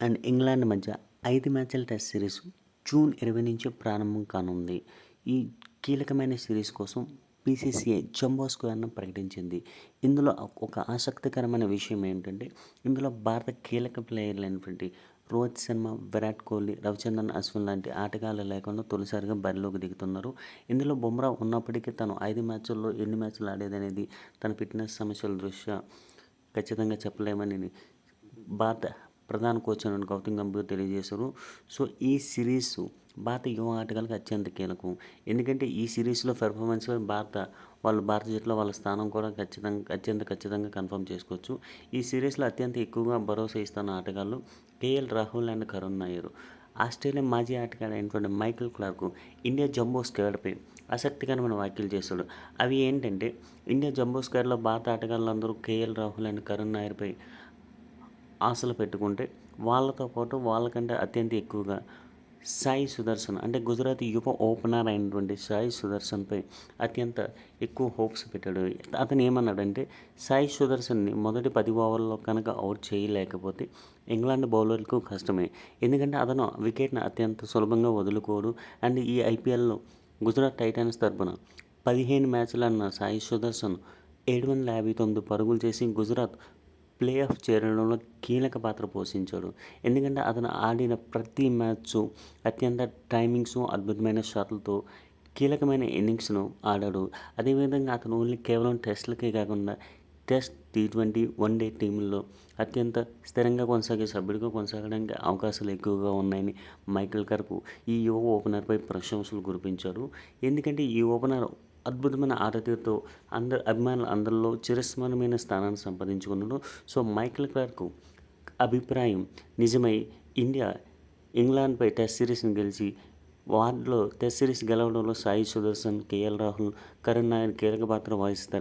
And England మధ్య 5 మ్యాచ్ల test series June 20 నుంచి ప్రారంభం కానుంది. ఈ కీలకమైన సిరీస్ కోసం బీసీసీఐ జంబో స్క్వేర్ను ప్రకటించింది. ఇందులో ఒక ఆసక్తికరమైన విషయం ఏంటంటే, ఇందులో భారత కీలక ప్లేయర్లైనటువంటి రోహిత్ శర్మ, విరాట్ కోహ్లీ, రవిచంద్రన్ అశ్విన్ లాంటి ఆటగాళ్లు లేకుండా తొలిసారిగా బరిలోకి దిగుతున్నారు. ఇందులో బుమ్రా ఉన్నప్పటికీ తను 5 మ్యాచ్ల్లో ఎన్ని మ్యాచ్లు ఆడేదనేది తన ఫిట్నెస్ సమస్యల దృష్ట్యా ఖచ్చితంగా చెప్పలేమని భారత ప్రధాన కోచ్ అయిన గౌతమ్ గంభీర్ తెలియజేశారు. సో ఈ సిరీస్ భారత యువ ఆటగాళ్ళకి అత్యంత కీలకం. ఎందుకంటే ఈ సిరీస్లో పెర్ఫార్మెన్స్ భారత జట్టులో వాళ్ళ స్థానం కూడా ఖచ్చితంగా కన్ఫర్మ్ చేసుకోవచ్చు. ఈ సిరీస్లో అత్యంత ఎక్కువగా భరోసా ఇస్తున్న ఆటగాళ్ళు KL Rahul and Karun Nair. Australia మాజీ ఆటగాడు అయినటువంటి మైకేల్ క్లార్క్ ఇండియా జంబో స్క్వాడ్పై ఆసక్తికరమైన వ్యాఖ్యలు చేశాడు. అవి ఏంటంటే, ఇండియా జంబో స్క్వాడ్లో భారత ఆటగాళ్ళందరూ కేఎల్ రాహుల్ అండ్ కరుణ్ నాయర్పై ఆశలు పెట్టుకుంటే, వాళ్ళతో పాటు వాళ్ళకంటే అత్యంత ఎక్కువగా సాయి సుదర్శన్, అంటే గుజరాత్ యువ ఓపెనర్ అయినటువంటి సాయి సుదర్శన్పై అత్యంత ఎక్కువ హోప్స్ పెట్టాడు. అతను ఏమన్నాడంటే, సాయి సుదర్శన్ని మొదటి 10 ఓవర్లలో కనుక అవుట్ చేయలేకపోతే ఇంగ్లాండ్ బౌలర్లకు కష్టమే. ఎందుకంటే అతను వికెట్ని అత్యంత సులభంగా వదులుకోడు. అండ్ ఈ ఐపీఎల్లో గుజరాత్ టైటాన్స్ తరపున 15 మ్యాచ్లన్న సాయి సుదర్శన్ 759 పరుగులు చేసి గుజరాత్ ప్లే ఆఫ్ చేరడంలో కీలక పాత్ర పోషించాడు. ఎందుకంటే అతను ఆడిన ప్రతి మ్యాచ్ అత్యంత టైమింగ్స్, అద్భుతమైన షాట్లతో కీలకమైన ఇన్నింగ్స్ను ఆడాడు. అదేవిధంగా అతను కేవలం టెస్టులకే కాకుండా టెస్ట్, టీ20, వన్డే టీంల్లో అత్యంత స్థిరంగా కొనసాగే సభ్యుడిగా కొనసాగడానికి అవకాశాలు ఎక్కువగా ఉన్నాయని మైకేల్ క్లార్క్ ఈ యువ ఓపెనర్పై ప్రశంసలు కురిపించారు. ఎందుకంటే ఈ ఓపెనర్ అద్భుతమైన ఆటతీరుతో అభిమానులు అందరిలో చిరస్మరణమైన స్థానాన్ని సంపాదించుకున్నాడు. సో మైకేల్ క్లార్క్ అభిప్రాయం నిజమై ఇండియా ఇంగ్లాండ్పై టెస్ట్ సిరీస్ని గెలిచి వాటిలో టెస్ట్ సిరీస్ గెలవడంలో సాయి సుదర్శన్, కేఎల్ రాహుల్, కరుణ్ నాయర్ కీలక పాత్ర వహిస్తారని